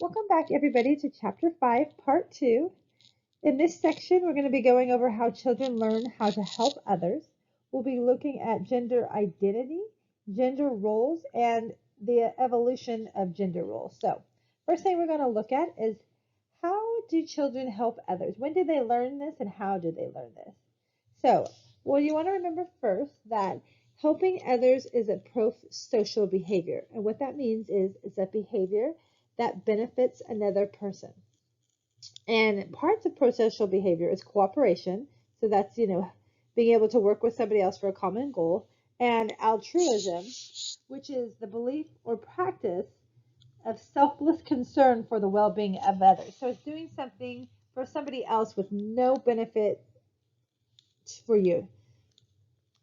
Welcome back, everybody, to Chapter 5, Part 2. In this section, we're going to be going over how children learn how to help others. We'll be looking at gender identity, gender roles, and the evolution of gender roles. So, first thing we're going to look at is how do children help others? When did they learn this, and how did they learn this? So, well, you want to remember first that helping others is a pro-social behavior. And what that means is it's a behavior that benefits another person. And parts of pro-social behavior is cooperation. So that's, being able to work with somebody else for a common goal. And altruism, which is the belief or practice of selfless concern for the well-being of others. So it's doing something for somebody else with no benefit for you.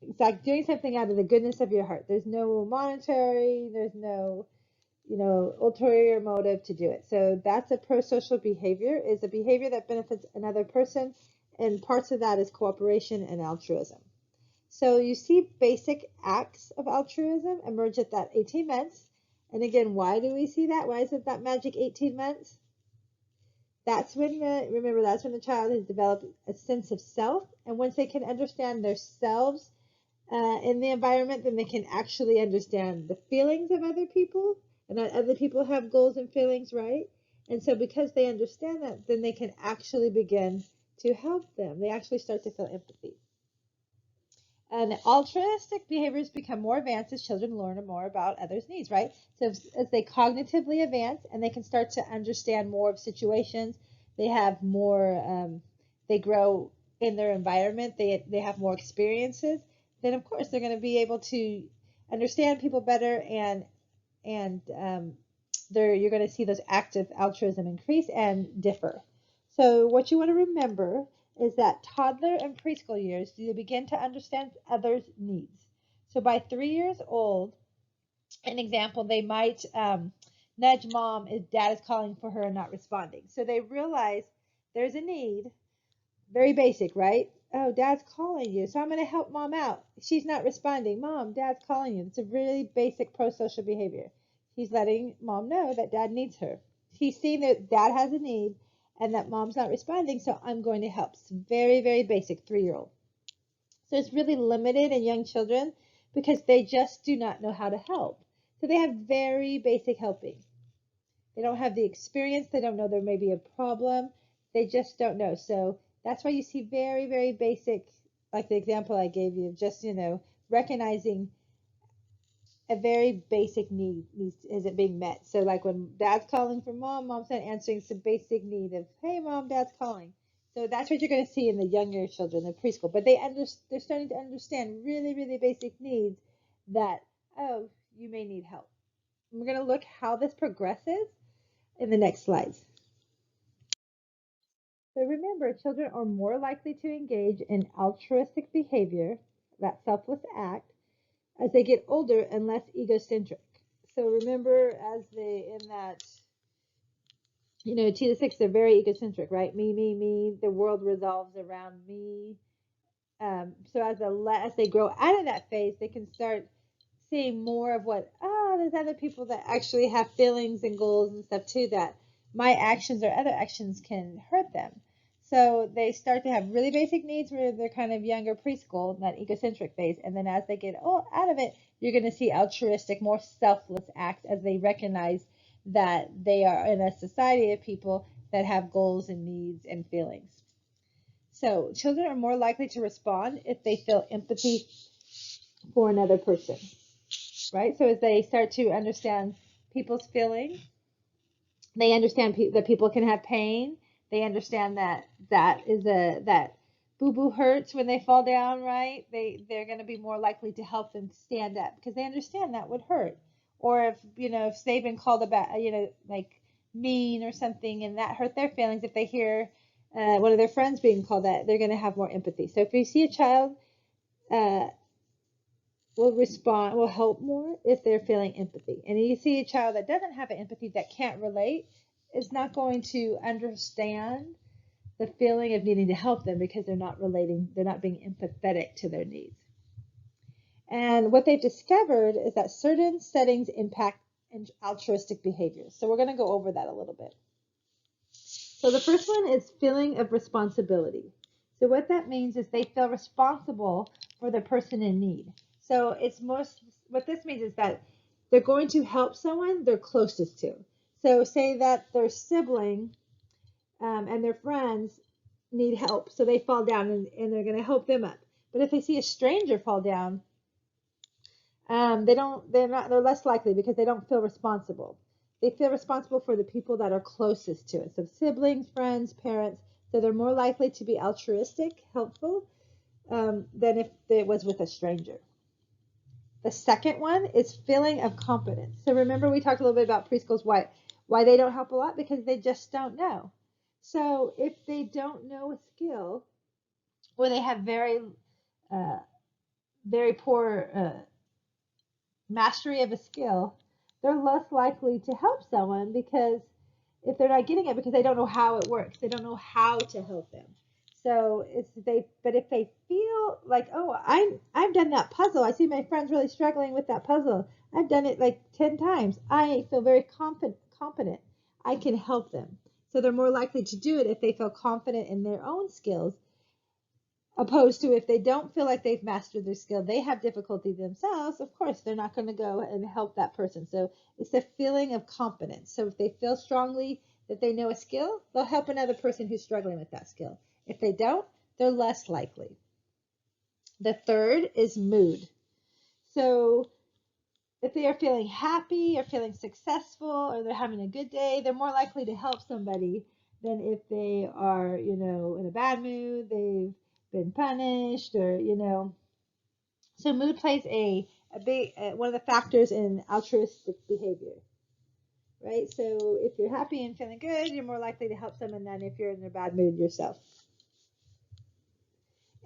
It's like doing something out of the goodness of your heart. There's no monetary, there's no ulterior motive to do it. So that's a pro-social behavior, is a behavior that benefits another person, and parts of that is cooperation and altruism. So you see basic acts of altruism emerge at that 18 months. And again, why do we see that? Why is it that magic 18 months? That's when the child has developed a sense of self, and once they can understand themselves in the environment, then they can actually understand the feelings of other people, and that other people have goals and feelings, right? And so because they understand that, then they can actually begin to help them. They actually start to feel empathy. And altruistic behaviors become more advanced as children learn more about others' needs, right? So as they cognitively advance and they can start to understand more of situations, they have more, they grow in their environment, they have more experiences, then of course they're going to be able to understand people better, and you're going to see those active altruism increase and differ. So what you want to remember is that toddler and preschool years, do they begin to understand others' needs. So by 3 years old, an example, they might nudge mom if dad is calling for her and not responding. So they realize there's a need, very basic, right? Oh, dad's calling you, so I'm going to help mom out. She's not responding. Mom, dad's calling you. It's a really basic pro-social behavior. He's letting mom know that dad needs her. He's seeing that dad has a need and that mom's not responding, so I'm going to help. It's very, very basic, 3-year-old. So it's really limited in young children because they just do not know how to help. So they have very basic helping. They don't have the experience. They don't know there may be a problem. They just don't know. So that's why you see very, very basic, like the example I gave you, just, recognizing a very basic need isn't being met. So like when dad's calling for mom, mom's not answering, it's a basic need of, hey mom, dad's calling. So that's what you're going to see in the younger children, the preschool. But they're starting to understand really, really basic needs that, oh, you may need help. And we're going to look how this progresses in the next slides. So remember, children are more likely to engage in altruistic behavior, that selfless act, as they get older and less egocentric. So remember, as they in that, T to 6, they're very egocentric, right? Me, me, me. The world revolves around me. So as they grow out of that phase, they can start seeing more of what, there's other people that actually have feelings and goals and stuff too, that my actions or other actions can hurt them. So they start to have really basic needs where they're kind of younger preschool, that egocentric phase. And then as they get out of it, you're going to see altruistic, more selfless acts as they recognize that they are in a society of people that have goals and needs and feelings. So children are more likely to respond if they feel empathy for another person, right? So as they start to understand people's feelings, they understand that people can have pain. They understand that boo-boo hurts when they fall down, right? They're going to be more likely to help them stand up because they understand that would hurt. Or if they've been called about, like mean or something, and that hurt their feelings, if they hear one of their friends being called that, they're going to have more empathy. So if you see a child will help more if they're feeling empathy. And you see a child that doesn't have an empathy, that can't relate, is not going to understand the feeling of needing to help them because they're not relating, they're not being empathetic to their needs. And what they've discovered is that certain settings impact and altruistic behaviors. So we're going to go over that a little bit. So the first one is feeling of responsibility. So what that means is they feel responsible for the person in need. So it's most what this means is that they're going to help someone they're closest to. So say that their sibling and their friends need help, so they fall down and they're going to help them up. But if they see a stranger fall down, they're less likely because they don't feel responsible. They feel responsible for the people that are closest to it. So siblings, friends, parents. So they're more likely to be altruistic, helpful, than if it was with a stranger. The second one is feeling of competence. So remember we talked a little bit about preschools, why they don't help a lot, because they just don't know. So if they don't know a skill, or they have uh, very poor mastery of a skill, they're less likely to help someone, because if they're not getting it, because they don't know how it works, they don't know how to help them. So but if they feel like, oh, I've done that puzzle, I see my friends really struggling with that puzzle, I've done it like 10 times, I feel very competent, I can help them. So they're more likely to do it if they feel confident in their own skills, opposed to if they don't feel like they've mastered their skill, they have difficulty themselves, of course they're not going to go and help that person. So it's the feeling of competence. So if they feel strongly that they know a skill, they'll help another person who's struggling with that skill. If they don't, they're less likely. The third is mood. So if they are feeling happy or feeling successful or they're having a good day, they're more likely to help somebody than if they are, in a bad mood, they've been punished, or, So mood plays a big one of the factors in altruistic behavior, right? So if you're happy and feeling good, you're more likely to help someone than if you're in a bad mood yourself.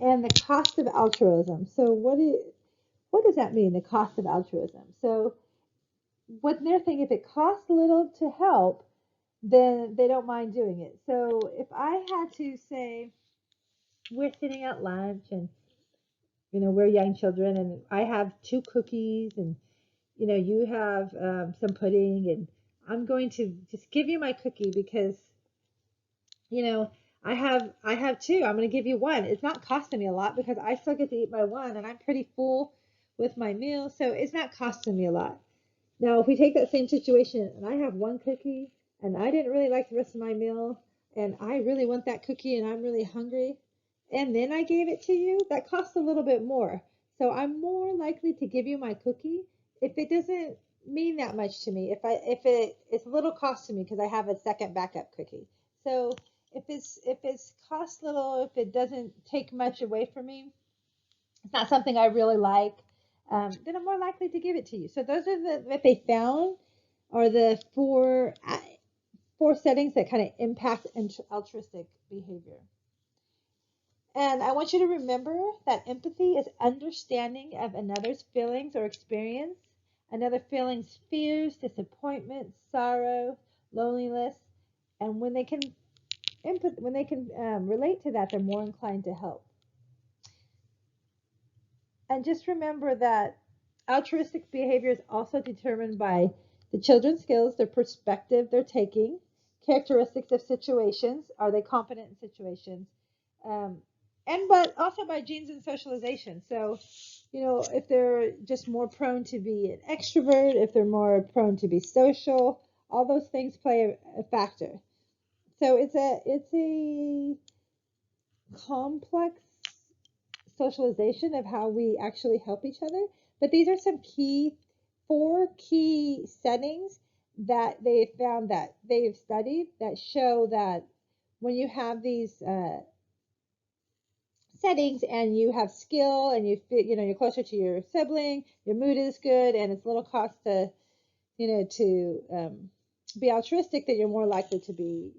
And the cost of altruism. So what does that mean, the cost of altruism? So what they're thinking, if it costs little to help, then they don't mind doing it. So if I had to say, we're sitting at lunch and we're young children, and I have 2 cookies, and you have some pudding, and I'm going to just give you my cookie because, you know, I have 2. I'm going to give you one. It's not costing me a lot because I still get to eat my one, and I'm pretty full with my meal, so it's not costing me a lot. Now, if we take that same situation and I have 1 cookie and I didn't really like the rest of my meal, and I really want that cookie and I'm really hungry, and then I gave it to you, that costs a little bit more. So I'm more likely to give you my cookie if it doesn't mean that much to me. It's little cost to me because I have a second backup cookie. So if it's cost little, if it doesn't take much away from me, it's not something I really like, then I'm more likely to give it to you. So those are what they found are the four settings that kind of impact altruistic behavior. And I want you to remember that empathy is understanding of another's feelings or experience, another feeling's fears, disappointment, sorrow, loneliness, and when they can relate to that, they're more inclined to help. And just remember that altruistic behavior is also determined by the children's skills, their perspective they're taking, characteristics of situations. Are they competent in situations? Um, but also by genes and socialization. So, if they're just more prone to be an extrovert, if they're more prone to be social, all those things play a factor. So it's a complex socialization of how we actually help each other. But these are some 4 key settings that they found that they've studied that show that when you have these settings and you have skill and you feel, you're closer to your sibling, your mood is good, and it's little cost to, be altruistic, that you're more likely to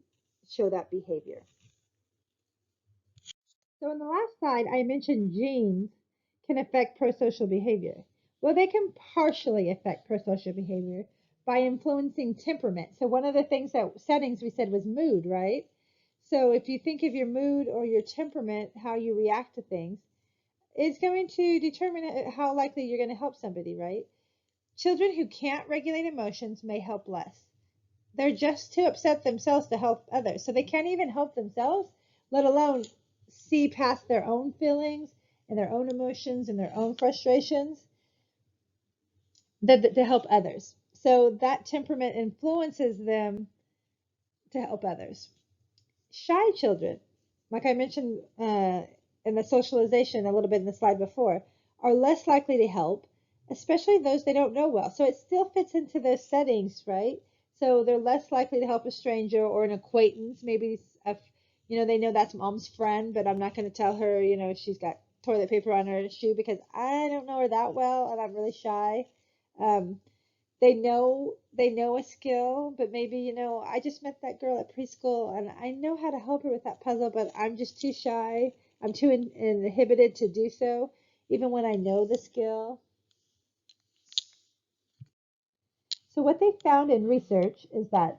show that behavior. So on the last slide, I mentioned genes can affect prosocial behavior. Well, they can partially affect prosocial behavior by influencing temperament. So one of the settings we said was mood, right? So if you think of your mood or your temperament, how you react to things, it's going to determine how likely you're going to help somebody, right? Children who can't regulate emotions may help less. They're just too upset themselves to help others. So they can't even help themselves, let alone see past their own feelings and their own emotions and their own frustrations to help others. So that temperament influences them to help others. Shy children, like I mentioned in the socialization a little bit in the slide before, are less likely to help, especially those they don't know well. So it still fits into those settings, right? So they're less likely to help a stranger or an acquaintance. Maybe they know that's mom's friend, but I'm not going to tell her, she's got toilet paper on her shoe because I don't know her that well and I'm really shy. Um, they know a skill, but maybe, I just met that girl at preschool and I know how to help her with that puzzle, but I'm just too shy. I'm too inhibited to do so, even when I know the skill. So what they found in research is that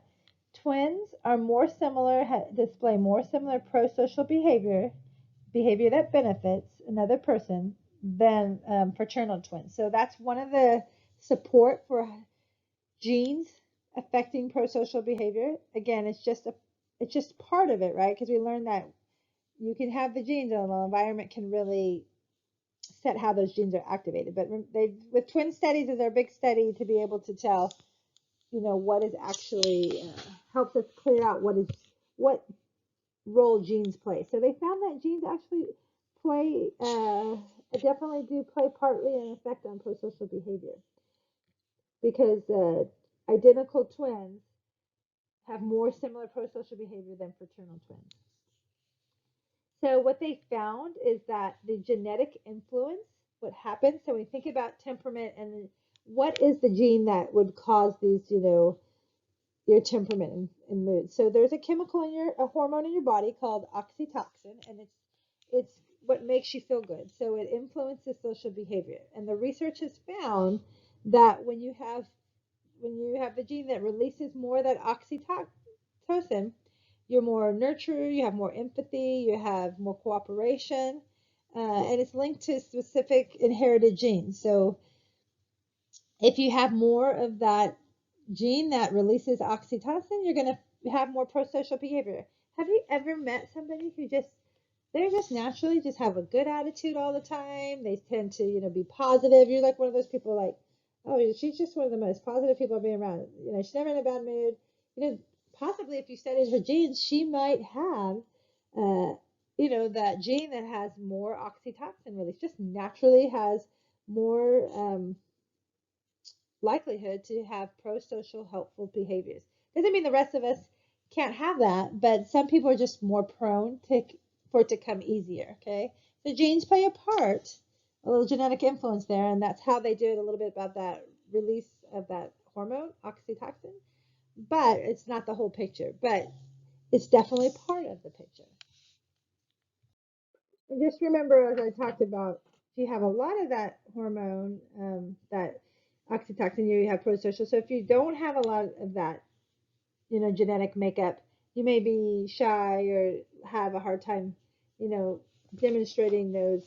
twins are more similar, display more similar pro-social behavior that benefits another person than fraternal twins. So that's one of the support for genes affecting pro-social behavior. Again, it's just part of it, right? Because we learned that you can have the genes and the environment can really set how those genes are activated. But they with twin studies is our big study to be able to tell, what is actually helps us clear out what role genes play. So they found that genes actually play definitely do play partly an effect on pro-social behavior because identical twins have more similar pro-social behavior than fraternal twins. So what they found is that the genetic influence, what happens, so when we think about temperament and what is the gene that would cause these, your temperament and mood. So there's a hormone in your body called oxytocin, and it's what makes you feel good. So it influences social behavior. And the research has found that when you have the gene that releases more of that oxytocin, you're more nurturer, you have more empathy, you have more cooperation, and it's linked to specific inherited genes. So if you have more of that gene that releases oxytocin, you're going to have more pro-social behavior. Have you ever met somebody who they're just naturally just have a good attitude all the time? They tend to, be positive. You're like one of those people like, oh, she's just one of the most positive people I've been around. She's never in a bad mood. Possibly if you studied her genes, she might have, that gene that has more oxytocin release, just naturally has more likelihood to have pro-social helpful behaviors. Doesn't mean the rest of us can't have that, but some people are just more prone for it to come easier. Okay, so genes play a part, a little genetic influence there, and that's how they do it. A little bit about that release of that hormone oxytocin, but it's not the whole picture. But it's definitely part of the picture. And just remember, as I talked about, if you have a lot of that hormone, that oxytocin, you have prosocial. So if you don't have a lot of that, genetic makeup, you may be shy or have a hard time, you know, demonstrating those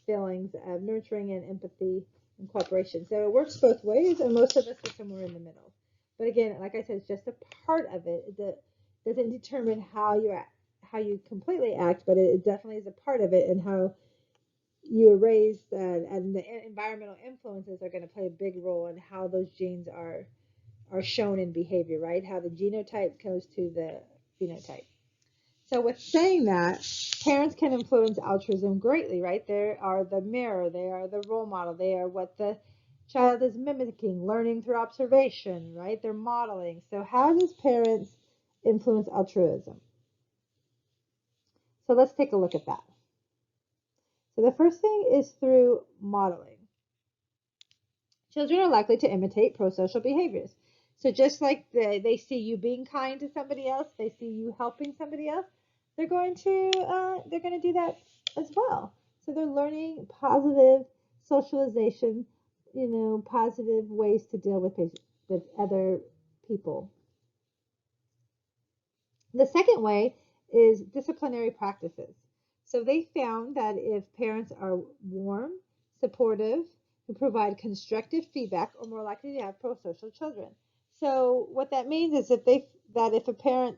feelings of nurturing and empathy and cooperation. So it works both ways, and most of us are somewhere in the middle. But again, like I said, it's just a part of it. It doesn't determine how you completely act, but it definitely is a part of it, and how you are raised and the environmental influences are going to play a big role in how those genes are shown in behavior, right? How the genotype goes to the phenotype. So with saying that, parents can influence altruism greatly, right? They are the mirror, they are the role model, they are what the child is mimicking, learning through observation, right? They're modeling. So how does parents influence altruism? So let's take a look at that. So the first thing is through modeling. Children are likely to imitate prosocial behaviors. So just like they see you being kind to somebody else, they see you helping somebody else, they're going to do that as well. So they're learning positive socialization, positive ways to deal with other people. The second way is disciplinary practices. So they found that if parents are warm, supportive, who provide constructive feedback are more likely to have prosocial children. So what that means is if a parent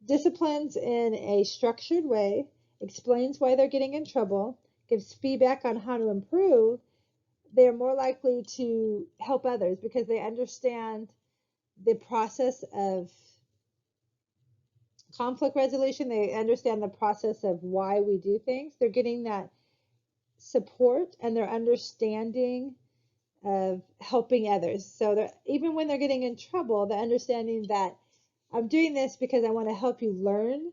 disciplines in a structured way, explains why they're getting in trouble, gives feedback on how to improve, they're more likely to help others because they understand the process of conflict resolution. They understand the process of why we do things. They're getting that support and they're understanding of helping others. So even when they're getting in trouble, they're understanding that I'm doing this because I want to help you learn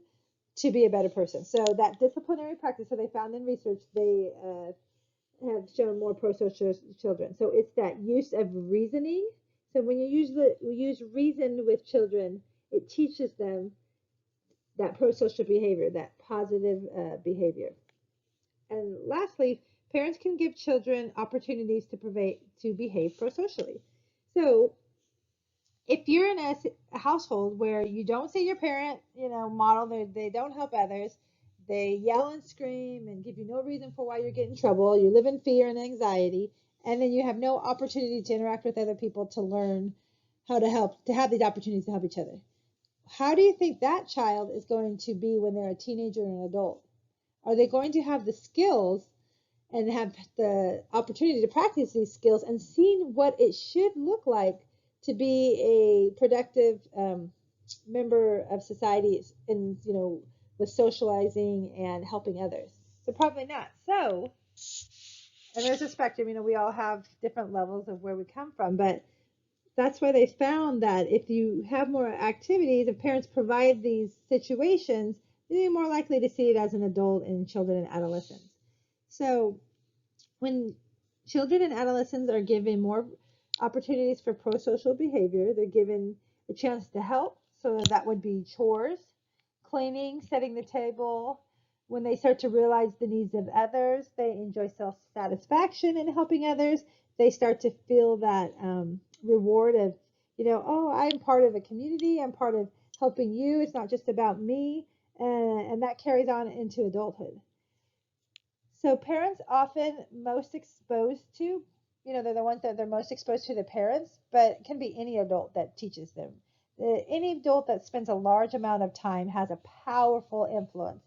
to be a better person. So that disciplinary practice that they found in research, they have shown more pro-social children. So it's that use of reasoning. So when you use reason with children, it teaches them that pro-social behavior, that positive behavior. And lastly, parents can give children opportunities to behave pro-socially. So if you're in a household where you don't see your parent, model, they don't help others, they yell and scream and give you no reason for why you're getting in trouble, you live in fear and anxiety, and then you have no opportunity to interact with other people to learn how to help, to have these opportunities to help each other. How do you think that child is going to be when they're a teenager or an adult? Are they going to have the skills and have the opportunity to practice these skills and seeing what it should look like to be a productive member of society and with socializing and helping others? So probably not. So, and there's a spectrum, we all have different levels of where we come from, but that's why they found that if you have more activities, if parents provide these situations, they're more likely to see it as an adult in children and adolescents. So when children and adolescents are given more opportunities for pro-social behavior, they're given a chance to help. So that would be chores, cleaning, setting the table. When they start to realize the needs of others, they enjoy self-satisfaction in helping others. They start to feel that reward of, oh, I'm part of a community. I'm part of helping you. It's not just about me. And that carries on into adulthood. So parents often most exposed to, they're the ones that they're most exposed to the parents, but it can be any adult that teaches them. Any adult that spends a large amount of time has a powerful influence,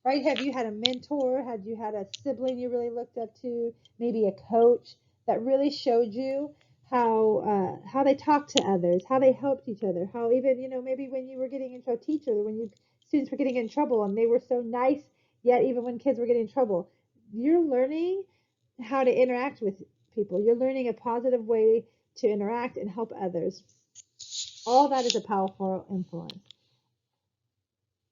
right? Have you had a mentor? Had you had a sibling you really looked up to? Maybe a coach that really showed you how they talked to others, how they helped each other, how even, maybe when you were getting into a teacher, when you students were getting in trouble and they were so nice, yet even when kids were getting in trouble, you're learning how to interact with people. You're learning a positive way to interact and help others. All that is a powerful influence.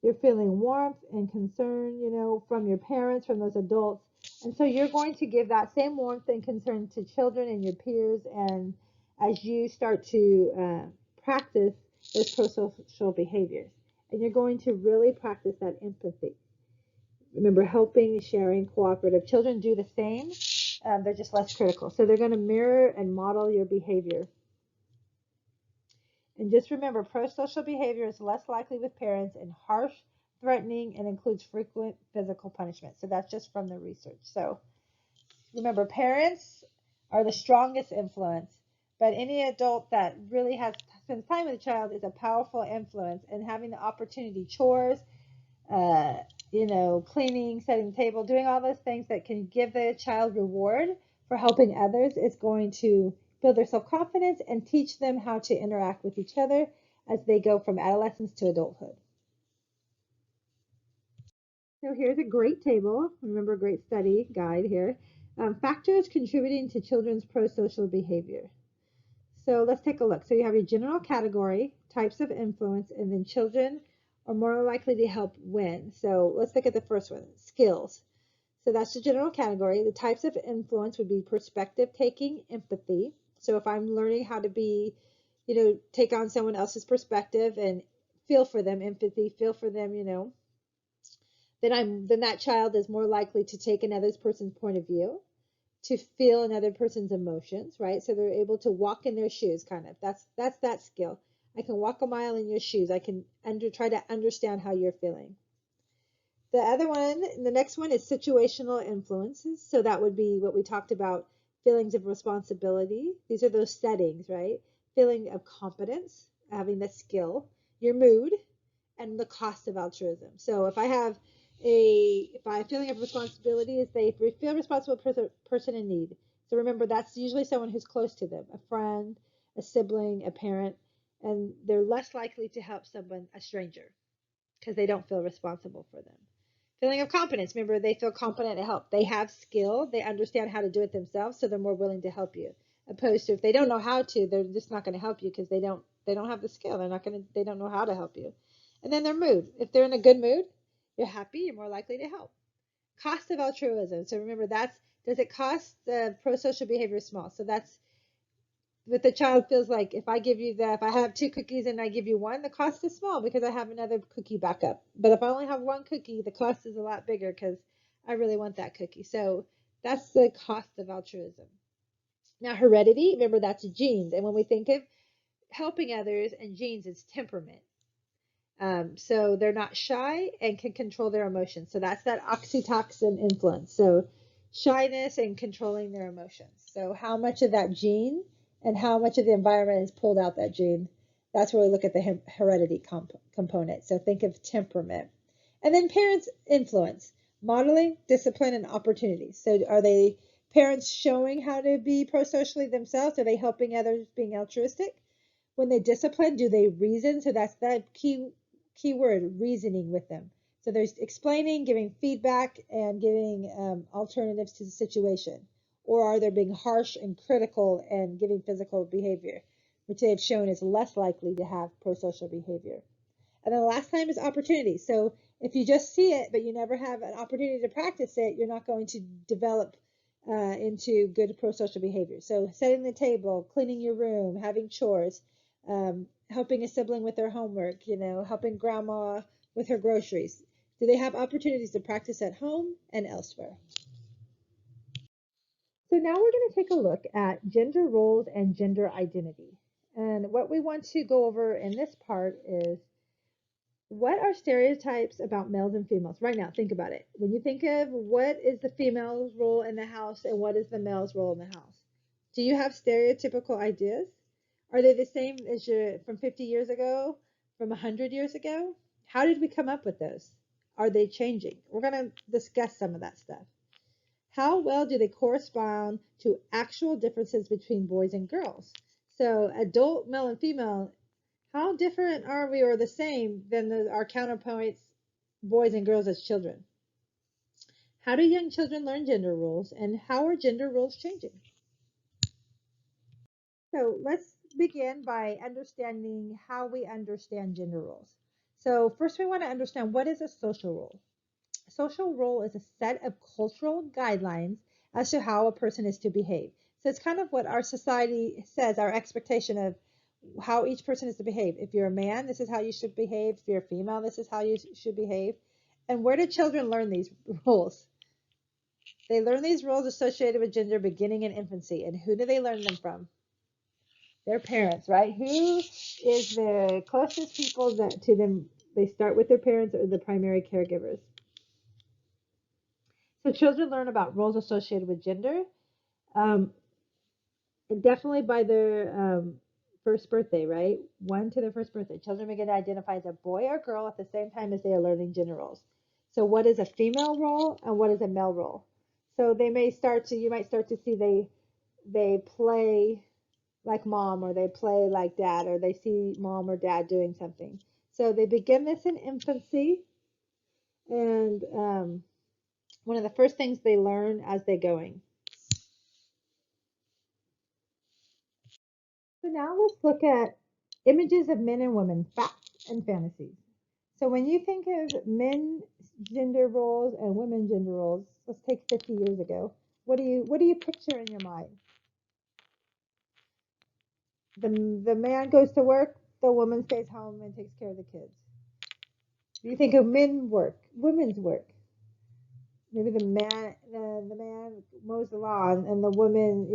You're feeling warmth and concern, from your parents, from those adults. And so you're going to give that same warmth and concern to children and your peers. And as you start to practice those pro-social behaviors, and you're going to really practice that empathy. Remember, helping, sharing, cooperative. Children do the same. They're just less critical. So they're going to mirror and model your behavior. And just remember, pro-social behavior is less likely with parents and harsh, threatening, and includes frequent physical punishment. So that's just from the research. So remember, parents are the strongest influence, but any adult that really spends time with a child is a powerful influence. And having the opportunity, chores, cleaning, setting the table, doing all those things that can give the child reward for helping others is going to build their self-confidence and teach them how to interact with each other as they go from adolescence to adulthood. So here's a great table. Remember, a great study guide here. Factors contributing to children's pro-social behavior. So let's take a look. So you have your general category, types of influence, and then children are more likely to help when. So let's look at the first one, skills. So that's the general category. The types of influence would be perspective taking, empathy. So if I'm learning how to be, take on someone else's perspective and feel for them, empathy, feel for them, then that child is more likely to take another person's point of view, to feel another person's emotions, right? So they're able to walk in their shoes, kind of. That's that skill. I can walk a mile in your shoes. I can try to understand how you're feeling. The other one, the next one is situational influences. So that would be what we talked about, feelings of responsibility. These are those settings, right? Feeling of competence, having the skill, your mood, and the cost of altruism. So if I feeling of responsibility is they feel responsible for the person in need. So remember, that's usually someone who's close to them, a friend, a sibling, a parent, and they're less likely to help someone, a stranger, because they don't feel responsible for them. Feeling of competence. Remember, they feel competent to help. They have skill. They understand how to do it themselves, so they're more willing to help you. Opposed to if they don't know how to, they're just not going to help you because they don't have the skill. They don't know how to help you. And then their mood. If they're in a good mood, you're happy. You're more likely to help. Cost of altruism. So remember, that's does it cost the pro-social behavior small? So that's what the child feels like if I have two cookies and I give you one, the cost is small because I have another cookie backup. But if I only have one cookie, the cost is a lot bigger because I really want that cookie. So that's the cost of altruism. Now, heredity, remember that's genes. And when we think of helping others and genes, it's temperament. So they're not shy and can control their emotions. So that's that oxytocin influence. So shyness and controlling their emotions. So how much of that gene and how much of the environment has pulled out that gene? That's where we look at the heredity component. So think of temperament. And then parents' influence, modeling, discipline, and opportunities. So are they parents showing how to be pro-socially themselves? Are they helping others being altruistic? When they discipline, do they reason? So that's that key word, reasoning with them. So there's explaining, giving feedback, and giving alternatives to the situation. Or are they being harsh and critical and giving physical behavior, which they have shown is less likely to have pro-social behavior. And then the last time is opportunity. So if you just see it, but you never have an opportunity to practice it, you're not going to develop into good pro-social behavior. So setting the table, cleaning your room, having chores, helping a sibling with their homework, helping grandma with her groceries. Do they have opportunities to practice at home and elsewhere? So now we're going to take a look at gender roles and gender identity. And what we want to go over in this part is what are stereotypes about males and females? Right now, think about it. When you think of what is the female's role in the house and what is the male's role in the house, do you have stereotypical ideas? Are they the same as your from 50 years ago, from 100 years ago? How did we come up with those? Are they changing? We're going to discuss some of that stuff. How well do they correspond to actual differences between boys and girls? So, adult male and female, how different are we or the same than our counterparts, boys and girls as children? How do young children learn gender roles and how are gender roles changing? So let's begin by understanding how we understand gender roles. So first we want to understand what is a social role. A social role is a set of cultural guidelines as to how a person is to behave. So it's kind of what our society says, our expectation of how each person is to behave. If you're a man, this is how you should behave. If you're a female, this is how you should behave. And where do children learn these rules? They learn these rules associated with gender beginning in infancy. And who do they learn them from? Their parents, right? Who is the closest people to them? They start with their parents or the primary caregivers. So children learn about roles associated with gender, um, and definitely by their first birthday, right? One to their first birthday. Children begin to identify as a boy or girl at the same time as they are learning gender roles. So what is a female role and what is a male role? So you might start to see they play like mom or they play like dad or they see mom or dad doing something. So they begin this in infancy and one of the first things they learn as they're going. So now let's look at images of men and women, facts and fantasies. So when you think of men gender roles and women gender roles, let's take 50 years ago. What do you picture in your mind? The man goes to work, the woman stays home and takes care of the kids. You think of men work, women's work. Maybe the man mows the lawn and the woman,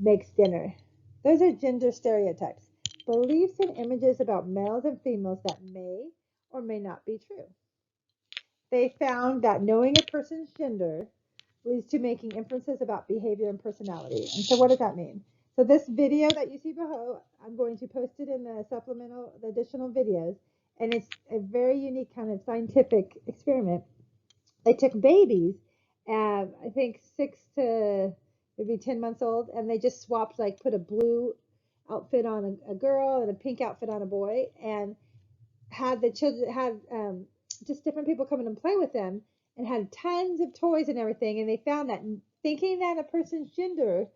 makes dinner. Those are gender stereotypes, beliefs and images about males and females that may or may not be true. They found that knowing a person's gender leads to making inferences about behavior and personality. And so what does that mean? So this video that you see below, I'm going to post it in the additional videos, and it's a very unique kind of scientific experiment. They took babies, I think 6 to maybe 10 months old, and they just swapped, like put a blue outfit on a girl and a pink outfit on a boy, and had the children had just different people come in and play with them, and had tons of toys and everything. And they found that thinking that a person's gender,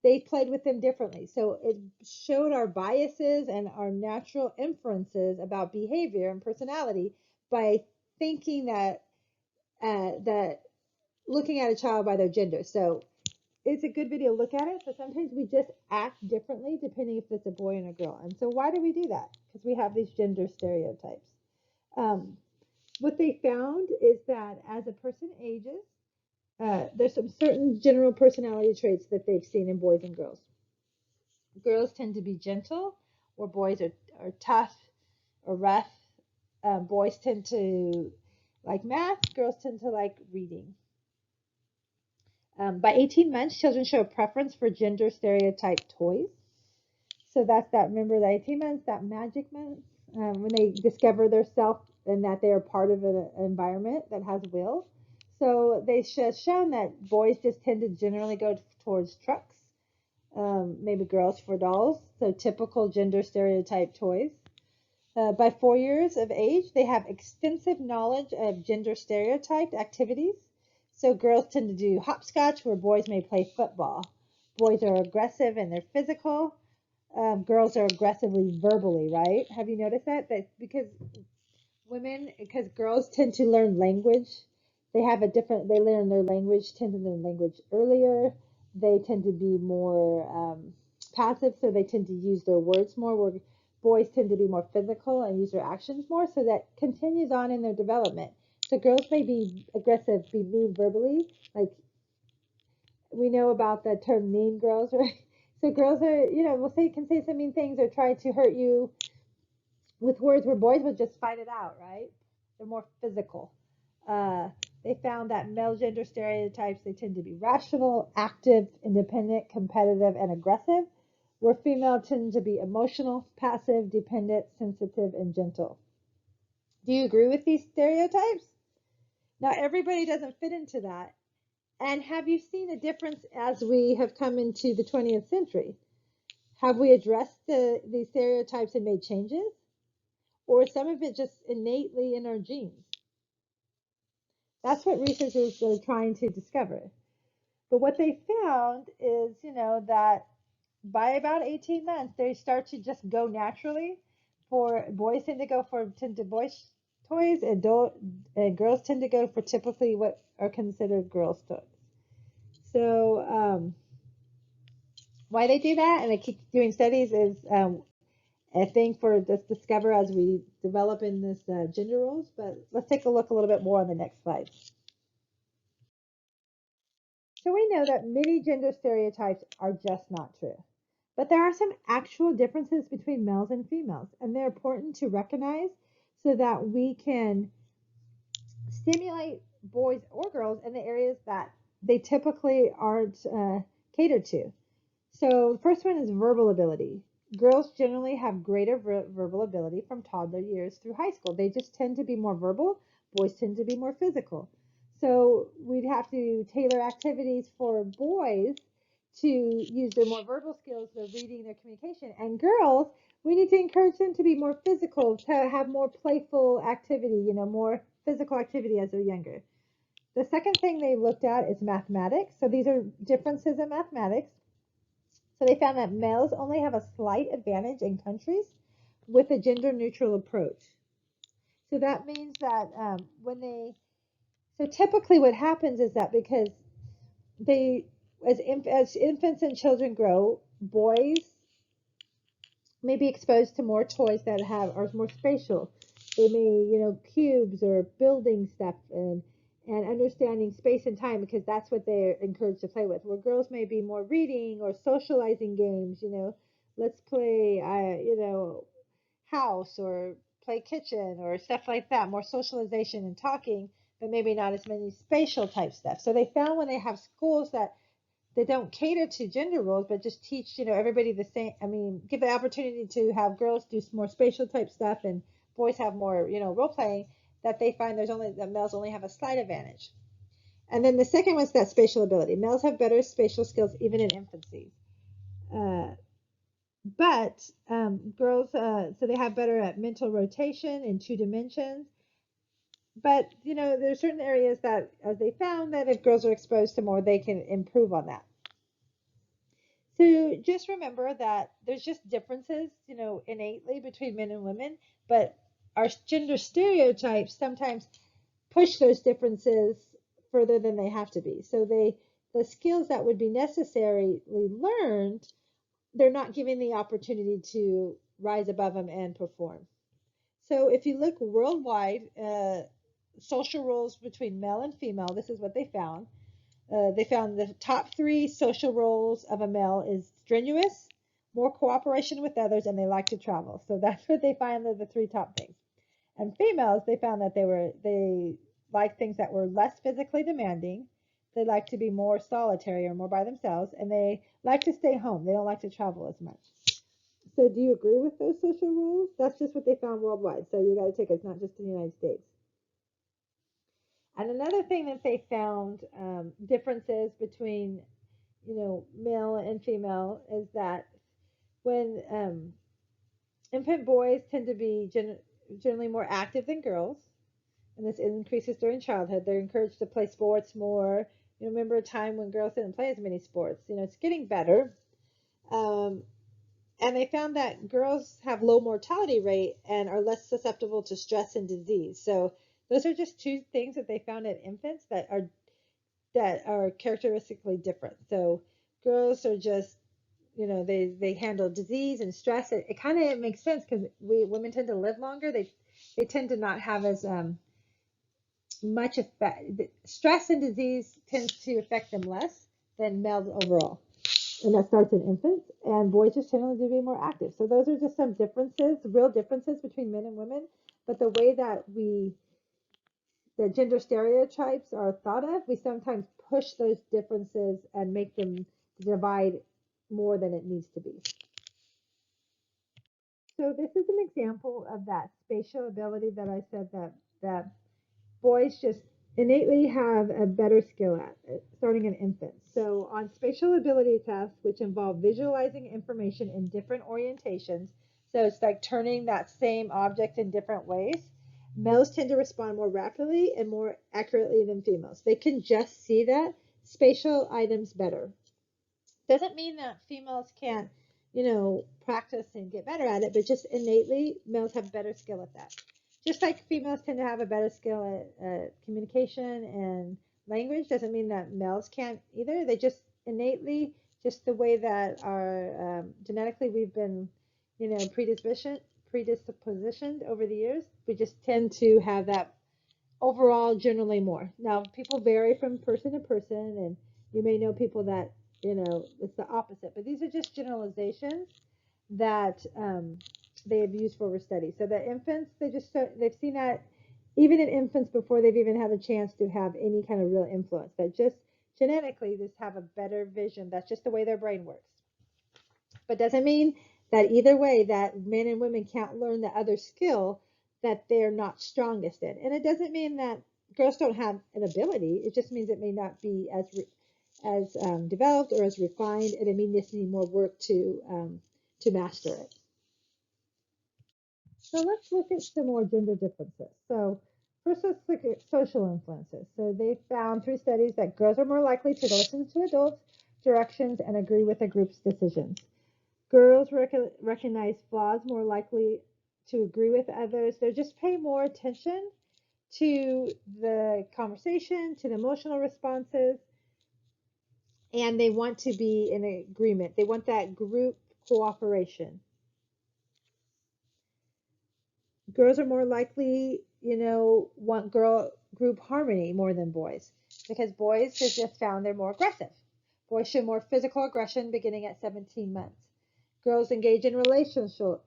they played with them differently. So it showed our biases and our natural inferences about behavior and personality by thinking that looking at a child by their gender. So it's a good video to look at it. So sometimes we just act differently depending if it's a boy and a girl. And so why do we do that? Because we have these gender stereotypes. Um, what they found is that as a person ages, there's some certain general personality traits that they've seen in boys and girls. Girls tend to be gentle, or boys are tough or rough. Boys tend to like math, girls tend to like reading. By 18 months, children show a preference for gender stereotype toys. So that's that, remember the 18 months, that magic month, when they discover their self and that they are part of an environment that has will. So they shown that boys just tend to generally go towards trucks, maybe girls for dolls, so typical gender stereotype toys. By 4 years of age, they have extensive knowledge of gender stereotyped activities. So girls tend to do hopscotch, where boys may play football. Boys are aggressive and they're physical. Girls are aggressively verbally, right? Have you noticed that? That because girls tend to learn language, they learn their language, tend to learn language earlier. They tend to be more passive, so they tend to use their words more, where boys tend to be more physical and use their actions more. So that continues on in their development. So girls may be aggressive, be mean verbally, like we know about the term mean girls, right? So girls are, will say can say some mean things or try to hurt you with words, where boys would just fight it out, right? They're more physical. Uh, they found that male gender stereotypes, they tend to be rational, active, independent, competitive, and aggressive, where female tend to be emotional, passive, dependent, sensitive, and gentle. Do you agree with these stereotypes? Now, everybody doesn't fit into that. And have you seen a difference as we have come into the 20th century? Have we addressed these stereotypes and made changes? Or is some of it just innately in our genes? That's what researchers are trying to discover. But what they found is, that by about 18 months, they start to just go naturally. For boys tend to boys toys, and girls tend to go for typically what are considered girls toys. So why they do that, and they keep doing studies, is a thing for this discover as we develop in this gender roles. But let's take a look a little bit more on the next slide. So we know that many gender stereotypes are just not true. But there are some actual differences between males and females, and they're important to recognize so that we can stimulate boys or girls in the areas that they typically aren't catered to. So the first one is verbal ability. Girls generally have greater verbal ability from toddler years through high school. They just tend to be more verbal. Boys tend to be more physical. So we'd have to tailor activities for boys to use their more verbal skills, their reading, their communication. And girls, we need to encourage them to be more physical, to have more playful activity, more physical activity as they're younger. The second thing they looked at is mathematics. So these are differences in mathematics. So they found that males only have a slight advantage in countries with a gender neutral approach. So that means that so typically what happens is that because they, as infants and children grow, boys may be exposed to more toys that are more spatial. They may, cubes or building stuff and understanding space and time, because that's what they're encouraged to play with. Where girls may be more reading or socializing games, let's play, house or play kitchen or stuff like that, more socialization and talking. but maybe not as many spatial type stuff. So they found when they have schools that they don't cater to gender roles, but just teach, everybody the same. I mean, give the opportunity to have girls do more spatial type stuff and boys have more, role playing, that they find that males only have a slight advantage. And then the second one's that spatial ability. Males have better spatial skills even in infancy. Uh, but girls, so they have better at mental rotation in 2 dimensions. But, there's certain areas that they found that if girls are exposed to more, they can improve on that. So just remember that there's just differences, innately between men and women, but our gender stereotypes sometimes push those differences further than they have to be. So the skills that would be necessarily learned, they're not given the opportunity to rise above them and perform. So if you look worldwide, social roles between male and female, this is what they found. They found the top 3 social roles of a male is strenuous, more cooperation with others, and they like to travel. So that's what they find are the 3 top things. And females, they found that they like things that were less physically demanding. They like to be more solitary or more by themselves, and they like to stay home. They don't like to travel as much. So do you agree with those social rules? That's just what they found worldwide. So you got to take it. It's not just in the United States. And another thing that they found differences between, male and female is that when infant boys tend to be generally more active than girls, and this increases during childhood. They're encouraged to play sports more. Remember a time when girls didn't play as many sports. It's getting better. Um, and they found that girls have low mortality rate and are less susceptible to stress and disease. So those are just 2 things that they found in infants that are characteristically different. So girls are just, they handle disease and stress. It kind of makes sense because women tend to live longer. They tend to not have as much effect. Stress and disease tends to affect them less than males overall. And that starts in infants, and boys just generally to be more active. So those are just some differences, real differences between men and women. But the way that the gender stereotypes are thought of, we sometimes push those differences and make them divide more than it needs to be. So this is an example of that spatial ability that I said that boys just innately have a better skill at, starting in infants. So on spatial ability tests, which involve visualizing information in different orientations, so it's like turning that same object in different ways, males tend to respond more rapidly and more accurately than females. They can just see that spatial items better. Doesn't mean that females can't, practice and get better at it, but just innately, males have better skill at that. Just like females tend to have a better skill at communication and language, doesn't mean that males can't either. They just innately, just the way that our genetically we've been, predispositioned over the years, we just tend to have that overall generally more. Now, people vary from person to person, and you may know people that, it's the opposite, but these are just generalizations that they have used for study. So the infants, they've seen that even in infants before they've even had a chance to have any kind of real influence, that just genetically just have a better vision. That's just the way their brain works. But doesn't mean that either way that men and women can't learn the other skill that they're not strongest in. And it doesn't mean that girls don't have an ability. It just means it may not be as developed or as refined, and it may need more work to master it. So let's look at some more gender differences. So first, let's look at social influences. So they found through studies that girls are more likely to listen to adults' directions and agree with a group's decisions. Girls recognize flaws more likely to agree with others. They just pay more attention to the conversation, to the emotional responses, and they want to be in agreement. They want that group cooperation. Girls are more likely, want group harmony more than boys because boys have just found they're more aggressive. Boys show more physical aggression beginning at 17 months. Girls engage in relational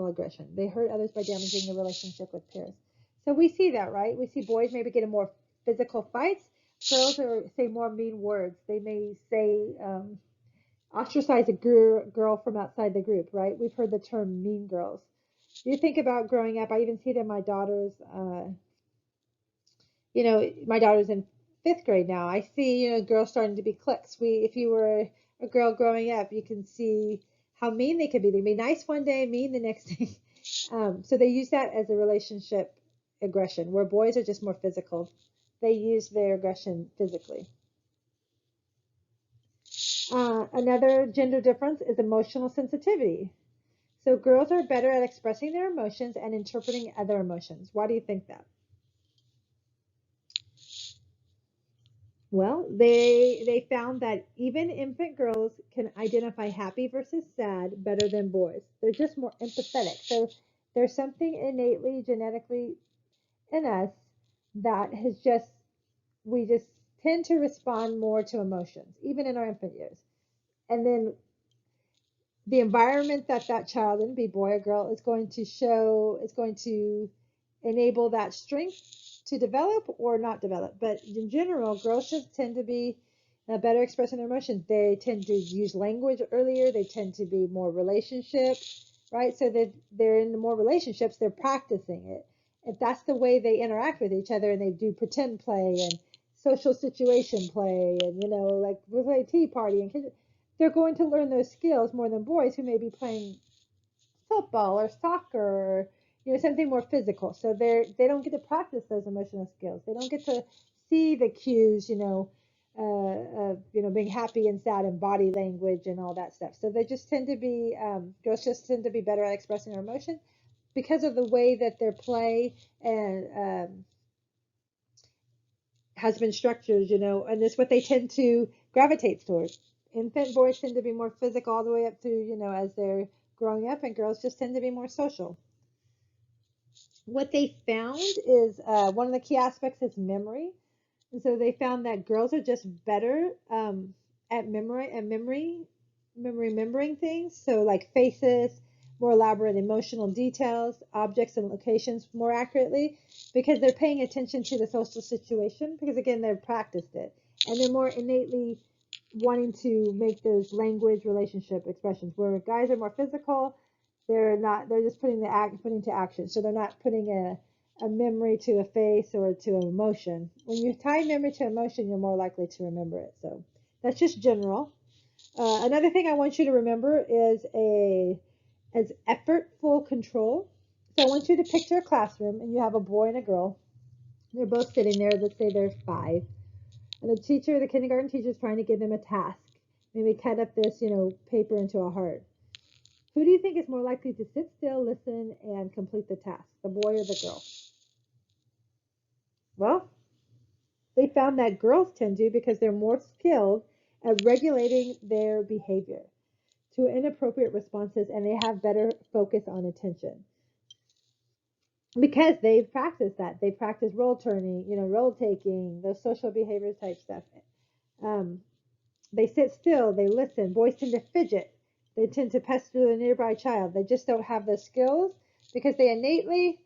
aggression. They hurt others by damaging the relationship with peers. So we see that, right? We see boys maybe get in more physical fights. Girls are say more mean words. They may say ostracize a girl from outside the group, right? We've heard the term mean girls. You think about growing up. I even see it in my daughter's. My daughter's in fifth grade now. I see, girls starting to be cliques. If you were a girl growing up, you can see how mean they could be. They can be nice one day, mean the next day. So they use that as a relationship aggression, where boys are just more physical. They use their aggression physically. Another gender difference is emotional sensitivity. So girls are better at expressing their emotions and interpreting other emotions. Why do you think that? Well, they found that even infant girls can identify happy versus sad better than boys. They're just more empathetic. So there's something innately genetically in us that has just we just tend to respond more to emotions, even in our infant years. And then the environment that that child, and be boy or girl, is going to enable that strength to develop or not develop. But in general, girls just tend to be better expressing their emotions. They tend to use language earlier. They tend to be more relationship, right? So that they're in more relationships, they're practicing it. If that's the way they interact with each other, and they do pretend play and social situation play, and like with a tea party, and kids, they're going to learn those skills more than boys who may be playing football or soccer or something more physical. So they don't get to practice those emotional skills. They don't get to see the cues, of being happy and sad and body language and all that stuff. So they just tend to be girls just tend to be better at expressing their emotion because of the way that their play and has been structured, and it's what they tend to gravitate towards. Infant boys tend to be more physical all the way up through, as they're growing up, and girls just tend to be more social. What they found is one of the key aspects is memory. And so they found that girls are just better at remembering things. So like faces, more elaborate emotional details, objects and locations more accurately because they're paying attention to the social situation because again they've practiced it and they're more innately wanting to make those language relationship expressions where guys are more physical. They're just putting to action. So they're not putting a memory to a face or to an emotion. When you tie memory to emotion, you're more likely to remember it. So that's just general. Another thing I want you to remember is as effortful control. So I want you to picture a classroom and you have a boy and a girl. They're both sitting there. Let's say they're 5. And the kindergarten teacher is trying to give them a task. Maybe cut up this, paper into a heart. Who do you think is more likely to sit still, listen, and complete the task, the boy or the girl? Well, they found that girls tend to because they're more skilled at regulating their behavior to inappropriate responses and they have better focus on attention because they've practiced that. They practice role turning, role taking, those social behavior type stuff. Um, they sit still, they listen. Boys tend to fidget. They tend to pester the nearby child. They just don't have the skills because they innately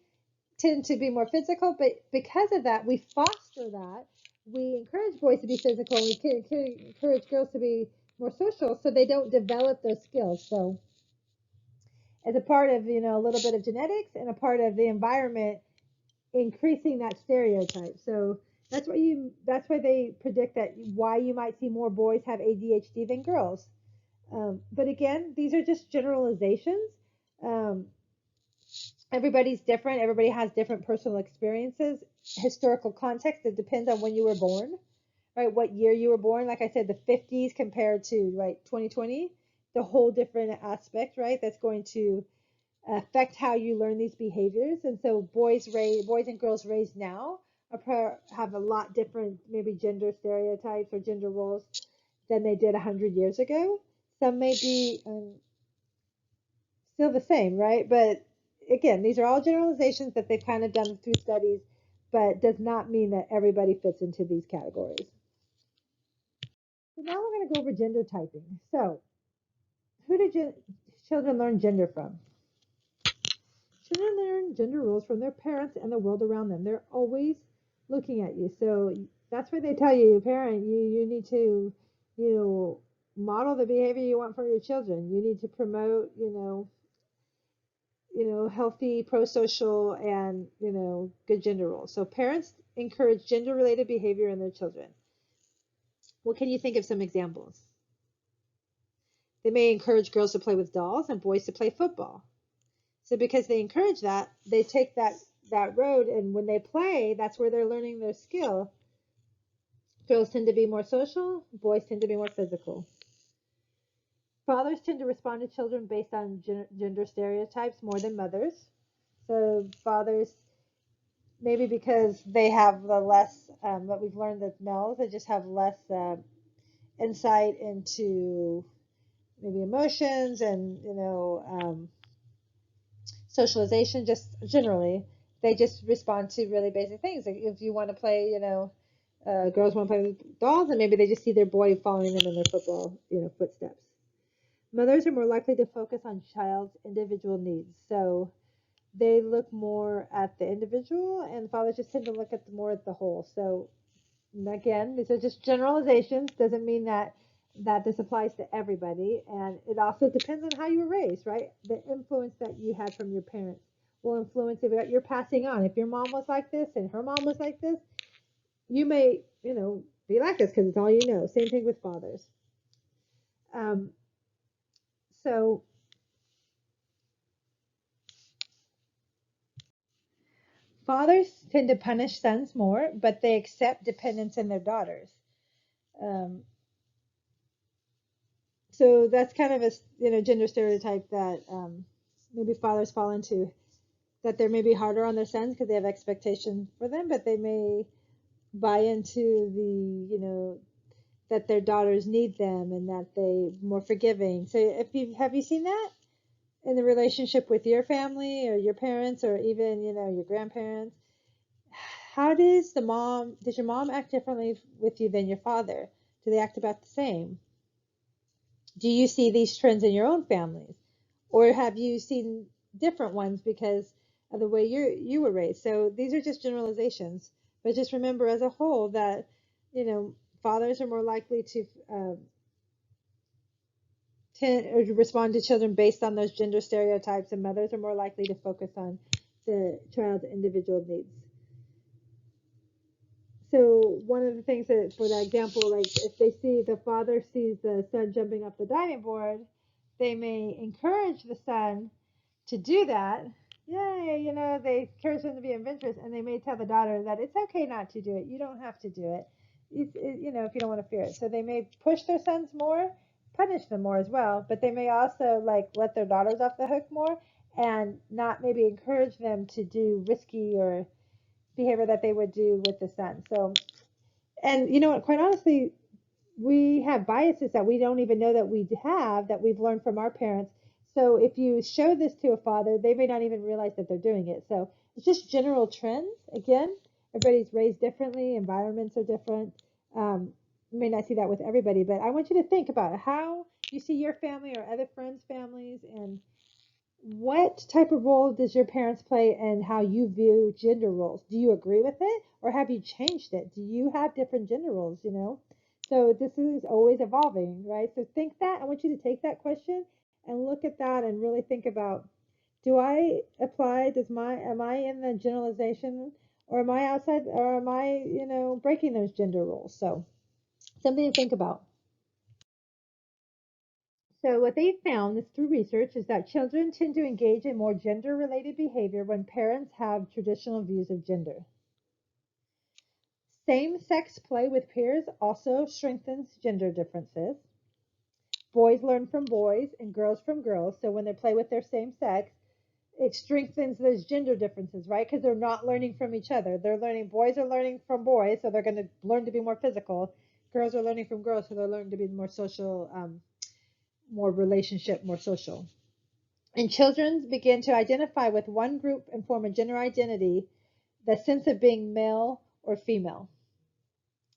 tend to be more physical, but because of that, we foster that. We encourage boys to be physical. We encourage girls to be more social, so they don't develop those skills. So, as a part of a little bit of genetics and a part of the environment, increasing that stereotype. So that's why they predict that why you might see more boys have ADHD than girls. But again, these are just generalizations. Um, Everybody's different. Everybody has different personal experiences, historical context. It depends on when you were born, right? What year you were born. Like I said, the 50s compared to right 2020, the whole different aspect, right? That's going to affect how you learn these behaviors. And so boys and girls raised now have a lot different maybe gender stereotypes or gender roles than they did 100 years ago. Some may be still the same, right? But again, these are all generalizations that they've kind of done through studies, but does not mean that everybody fits into these categories. So now we're going to go over gender typing. So, who do children learn gender from? Children learn gender roles from their parents and the world around them. They're always looking at you. So that's why they tell you, parent, you need to, you know, model the behavior you want for your children. You need to promote, healthy, pro-social, and good gender roles. So parents encourage gender-related behavior in their children. What can you think of some examples? They may encourage girls to play with dolls and boys to play football. So because they encourage that, they take that road, and when they play, that's where they're learning their skill. Girls tend to be more social, boys tend to be more physical. Fathers tend to respond to children based on gender stereotypes more than mothers. So fathers, maybe because they have the less, what we've learned that males, they just have less insight into maybe emotions and socialization. Just generally, they just respond to really basic things. Like if you want to play, girls want to play with dolls, and maybe they just see their boy following them in their football, footsteps. Mothers are more likely to focus on child's individual needs, so they look more at the individual, and fathers just tend to look at more at the whole. So again, these are just generalizations. Doesn't mean that this applies to everybody, and it also depends on how you were raised, right? The influence that you had from your parents will influence what you're passing on. If your mom was like this and her mom was like this, you may, be like this because it's all you know. Same thing with fathers. Um, so fathers tend to punish sons more, but they accept dependence in their daughters. Um, so that's kind of a gender stereotype that maybe fathers fall into, that they're maybe harder on their sons because they have expectations for them, but they may buy into the that their daughters need them and that they more forgiving. So if you have you seen that in the relationship with your family or your parents or even your grandparents? How does your mom act differently with you than your father? Do they act about the same? Do you see these trends in your own families, or have you seen different ones because of the way you were raised? So these are just generalizations, but just remember as a whole that fathers are more likely to tend or to respond to children based on those gender stereotypes, and mothers are more likely to focus on the child's individual needs. So one of the things that, for that example, like if they see the father sees the son jumping up the diving board, they may encourage the son to do that. Yay, they encourage them to be adventurous, and they may tell the daughter that it's okay not to do it. You don't have to do it. If you don't want to fear it. So they may push their sons more, punish them more as well, but they may also like let their daughters off the hook more and not maybe encourage them to do risky or behavior that they would do with the son. So, and quite honestly, we have biases that we don't even know that we have, that we've learned from our parents. So if you show this to a father, they may not even realize that they're doing it. So it's just general trends. Again, everybody's raised differently, environments are different. You may not see that with everybody, but I want you to think about how you see your family or other friends' families, and what type of role does your parents play in how you view gender roles? Do you agree with it, or have you changed it? Do you have different gender roles? So this is always evolving, right? So think that. I want you to take that question and look at that and really think about, do I apply, am I in the generalization, or am I outside, or am I, breaking those gender roles? So something to think about. So what they found is through research is that children tend to engage in more gender-related behavior when parents have traditional views of gender. Same-sex play with peers also strengthens gender differences. Boys learn from boys and girls from girls. So when they play with their same sex, it strengthens those gender differences, right? Because they're not learning from each other. Boys are learning from boys, so they're going to learn to be more physical. Girls are learning from girls, so they're learning to be more social, more relationship, more social. And children begin to identify with one group and form a gender identity, the sense of being male or female.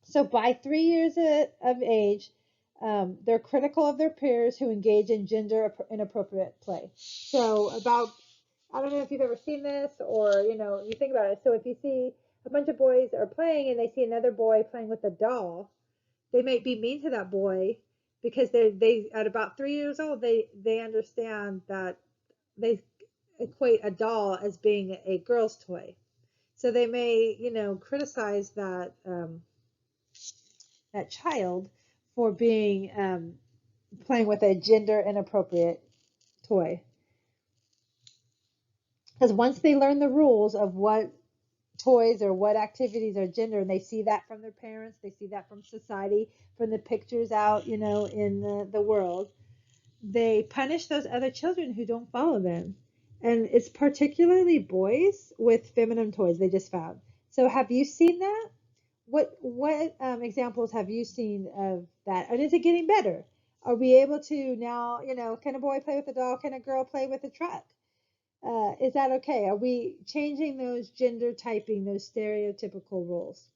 So by 3 years of age, they're critical of their peers who engage in gender inappropriate play. So about I don't know if you've ever seen this or, you think about it. So if you see a bunch of boys are playing and they see another boy playing with a doll, they might be mean to that boy because they at about 3 years old they understand that they equate a doll as being a girl's toy. So they may, criticize that child for being playing with a gender inappropriate toy. Because once they learn the rules of what toys or what activities are gender, and they see that from their parents, they see that from society, from the pictures out, in the world, they punish those other children who don't follow them. And it's particularly boys with feminine toys they just found. So have you seen that? What examples have you seen of that? And is it getting better? Are we able to now, can a boy play with a doll? Can a girl play with a truck? Is that okay? Are we changing those gender typing, those stereotypical roles?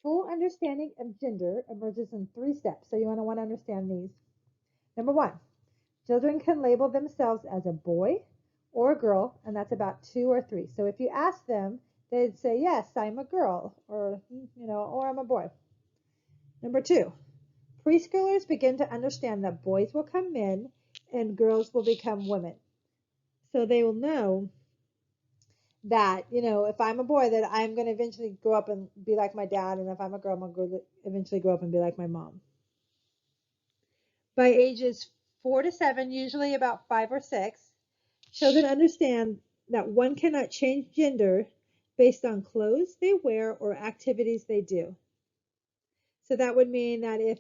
Full understanding of gender emerges in 3 steps. So you want to understand these. Number one, children can label themselves as a boy or a girl, and that's about 2 or 3. So if you ask them, they'd say, yes, I'm a girl, or I'm a boy. Number two, preschoolers begin to understand that boys will come men and girls will become women. So they will know that, if I'm a boy, that I'm going to eventually grow up and be like my dad, and if I'm a girl, I'm going to eventually grow up and be like my mom. By ages 4 to 7, usually about 5 or 6, children understand that one cannot change gender based on clothes they wear or activities they do. So that would mean that if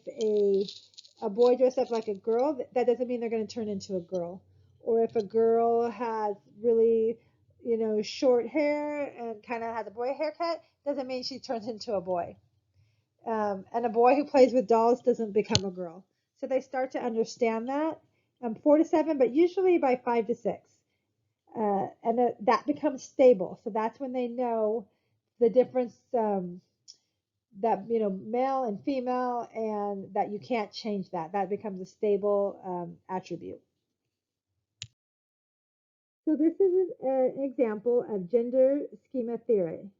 a boy dressed up like a girl, that doesn't mean they're going to turn into a girl. Or if a girl has really, short hair and kind of has a boy haircut, doesn't mean she turns into a boy. And a boy who plays with dolls doesn't become a girl. So they start to understand that 4 to 7, but usually by 5 to 6. And that becomes stable. So that's when they know the difference, that, male and female, and that you can't change that. That becomes a stable attribute. So this is an example of gender schema theory.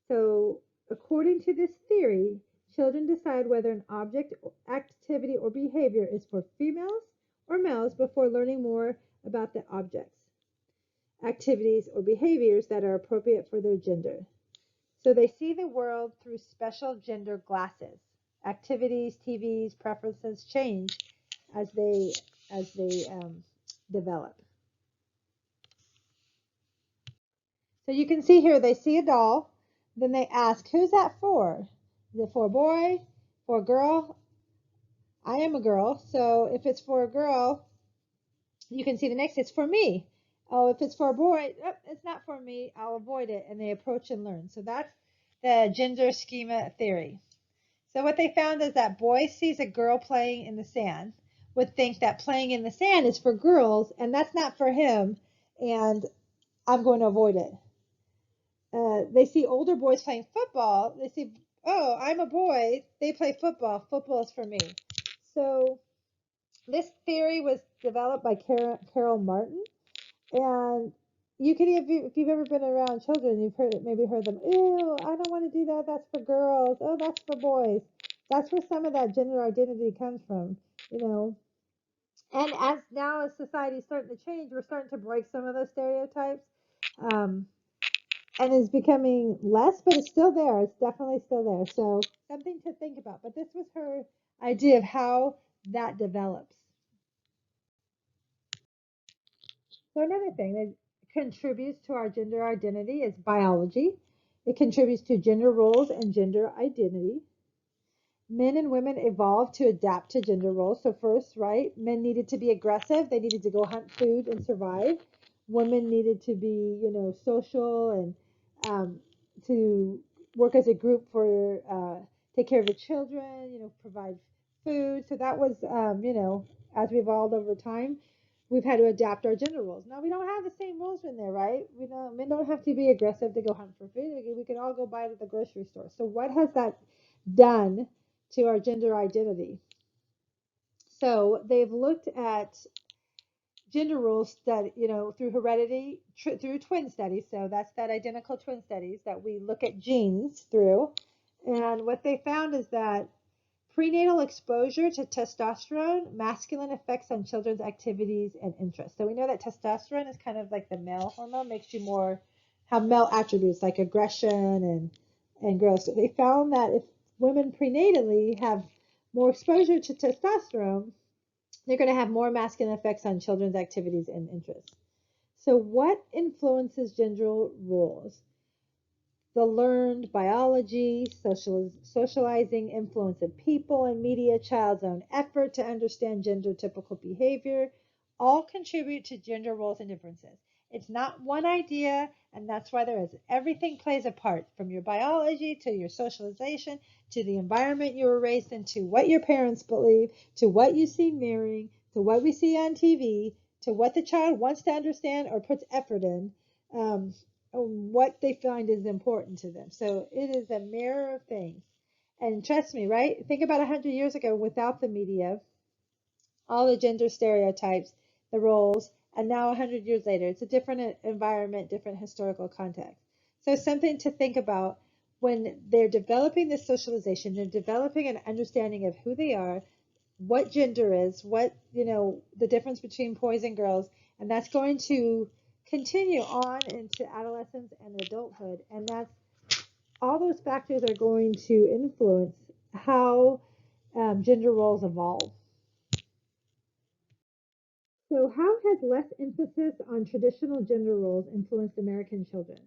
So according to this theory, children decide whether an object, activity, or behavior is for females or males before learning more about the objects, activities, or behaviors that are appropriate for their gender. So they see the world through special gender glasses. Activities, TVs, preferences change as they develop. So you can see here they see a doll, then they ask, "Who's that for? Is it for a boy? For a girl?" I am a girl, so if it's for a girl, you can see the next, it's for me. Oh, if it's for a boy, oh, it's not for me. I'll avoid it, and they approach and learn. So that's the gender schema theory. So what they found is that boy sees a girl playing in the sand, would think that playing in the sand is for girls, and that's not for him, and I'm going to avoid it. They see older boys playing football. They see, oh, I'm a boy. They play football. Football is for me. So this theory was developed by Carol Martin, and you can, if you've ever been around children, you've maybe heard them. Ew, I don't want to do that. That's for girls. Oh, that's for boys. That's where some of that gender identity comes from, you know. And as society's starting to change, we're starting to break some of those stereotypes. Um, and is becoming less, but it's still there. It's definitely still there. So something to think about. But this was her idea of how that develops. So another thing that contributes to our gender identity is biology. It contributes to gender roles and gender identity. Men and women evolved to adapt to gender roles. So first, right, men needed to be aggressive. They needed to go hunt food and survive. Women needed to be, social and to work as a group for take care of the children, provide food. So that was, as we evolved over time, we've had to adapt our gender roles. Now we don't have the same rules in there, right? Men don't have to be aggressive to go hunt for food. We can all go buy it at the grocery store. So what has that done to our gender identity? So they've looked at gender roles that, through heredity, through twin studies. So that's that identical twin studies that we look at genes through. And what they found is that prenatal exposure to testosterone, masculine effects on children's activities and interests. So we know that testosterone is kind of like the male hormone, makes you more have male attributes like aggression and growth. So they found that if women prenatally have more exposure to testosterone, they're going to have more masculine effects on children's activities and interests. So what influences gender roles? The learned biology, socializing, influence of people and media, child's own effort to understand gender typical behavior, all contribute to gender roles and differences. It's not one idea, and that's why there is. Everything plays a part, from your biology to your socialization to the environment you were raised into, what your parents believe, to what you see mirroring, to what we see on TV, to what the child wants to understand or puts effort in. What they find is important to them. So it is a mirror of things. And trust me, right? Think about 100 years ago without the media, all the gender stereotypes, the roles, and now 100 years later, it's a different environment, different historical context. So something to think about when they're developing this socialization, they're developing an understanding of who they are, what gender is, what, the difference between boys and girls, and that's going to continue on into adolescence and adulthood. And that's all those factors are going to influence how gender roles evolve. So, how has less emphasis on traditional gender roles influenced American children?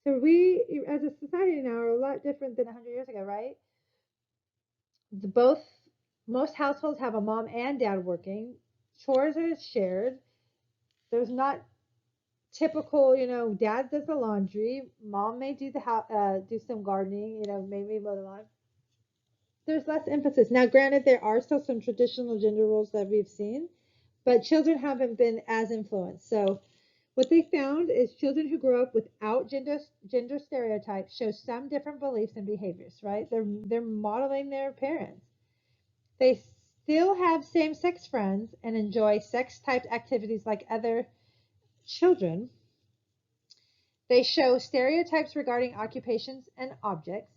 So, we as a society now are a lot different than 100 years ago, right? Both Most households have a mom and dad working. Chores are shared. There's not typical, dad does the laundry, mom may do do some gardening, maybe mow the lawn. There's less emphasis. Now, granted, there are still some traditional gender roles that we've seen, but children haven't been as influenced. So, what they found is children who grow up without gender stereotypes show some different beliefs and behaviors, right? They're modeling their parents. They still have same-sex friends and enjoy sex-type activities like other children. They show stereotypes regarding occupations and objects.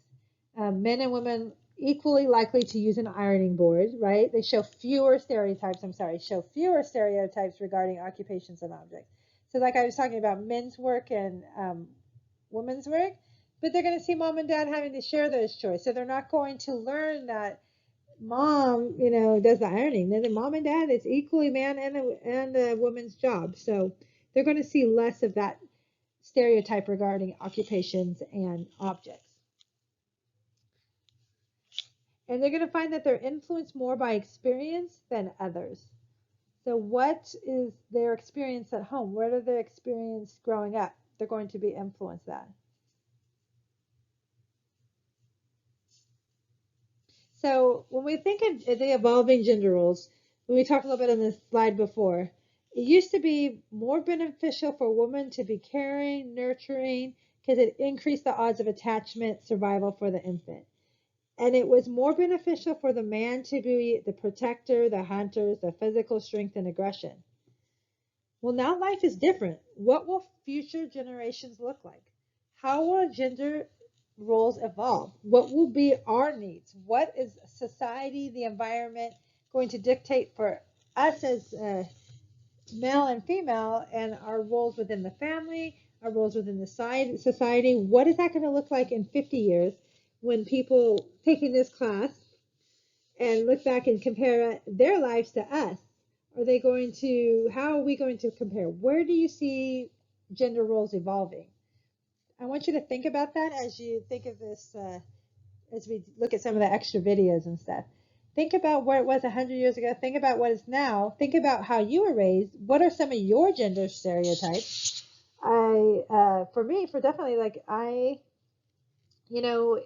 Men and women equally likely to use an ironing board, right? They show fewer stereotypes, show fewer stereotypes regarding occupations and objects. So, like I was talking about men's work and women's work, but they're going to see mom and dad having to share those chores. So, they're not going to learn that mom, does the ironing. Then the mom and dad is equally man and a woman's job. So, they're going to see less of that stereotype regarding occupations and objects. And they're going to find that they're influenced more by experience than others. So, what is their experience at home? What are their experience growing up? They're going to be influenced that. So, when we think of the evolving gender roles, when we talked a little bit on this slide before, it used to be more beneficial for women to be caring, nurturing, because it increased the odds of attachment survival for the infant. And it was more beneficial for the man to be the protector, the hunter, the physical strength and aggression. Well, now life is different. What will future generations look like? How will gender roles evolve? What will be our needs? What is society, the environment going to dictate for us as male and female and our roles within the family, our roles within the society? What is that going to look like in 50 years when people taking this class and look back and compare their lives to us? Are they going to, how are we going to compare? Where do you see gender roles evolving? I want you to think about that as you think of this, as we look at some of the extra videos and stuff. Think about where it was 100 years ago. Think about what is now. Think about how you were raised. What are some of your gender stereotypes? For me, for definitely, like you know,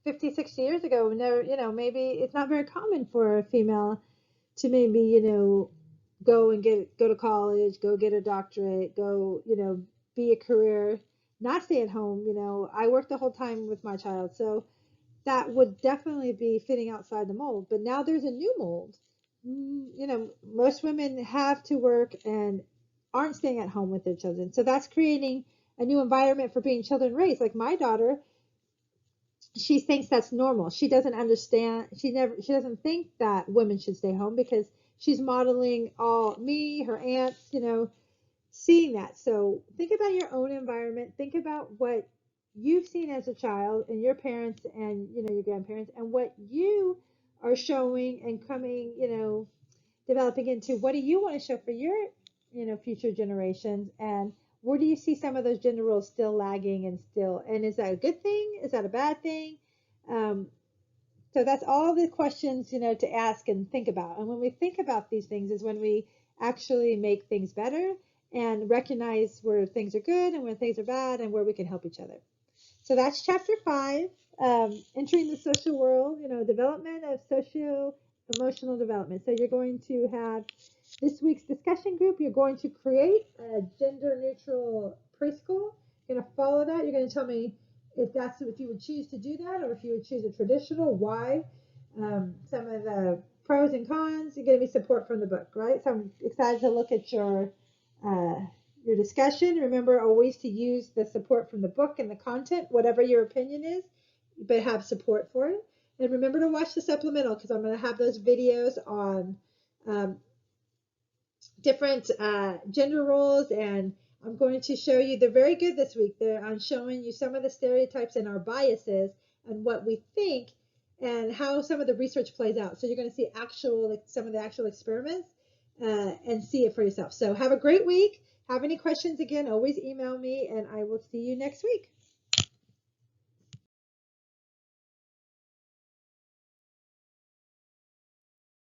50, 60 years ago, never, maybe it's not very common for a female to maybe, go to college, go get a doctorate, go, be a career, not stay at home. I worked the whole time with my child. So that would definitely be fitting outside the mold. But now there's a new mold. most women have to work and aren't staying at home with their children. So that's creating a new environment for being children raised. Like my daughter, she thinks that's normal. She doesn't understand. She doesn't think that women should stay home because she's modeling all me, her aunts, seeing that. So think about your own environment. Think about what you've seen as a child and your parents and your grandparents and what you are showing and coming, developing into. What do you want to show for your, future generations? And where do you see some of those gender roles still lagging and is that a good thing? Is that a bad thing? Um, so that's all the questions, to ask and think about. And when we think about these things is when we actually make things better and recognize where things are good and where things are bad and where we can help each other. So that's chapter 5, entering the social world, development of socio-emotional development. So you're going to have this week's discussion group. You're going to create a gender-neutral preschool. You're going to follow that. You're going to tell me if you would choose to do that or if you would choose a traditional, why, some of the pros and cons. You're going to be support from the book, right? So I'm excited to look at uh, your discussion. Remember always to use the support from the book and the content, whatever your opinion is, but have support for it. And remember to watch the supplemental because I'm going to have those videos on um, different gender roles, and I'm going to show you, they're very good this week. I'm showing you some of the stereotypes and our biases and what we think and how some of the research plays out. So you're going to see some of the actual experiments and see it for yourself. So have a great week. Have any questions, again, always email me, and I will see you next week.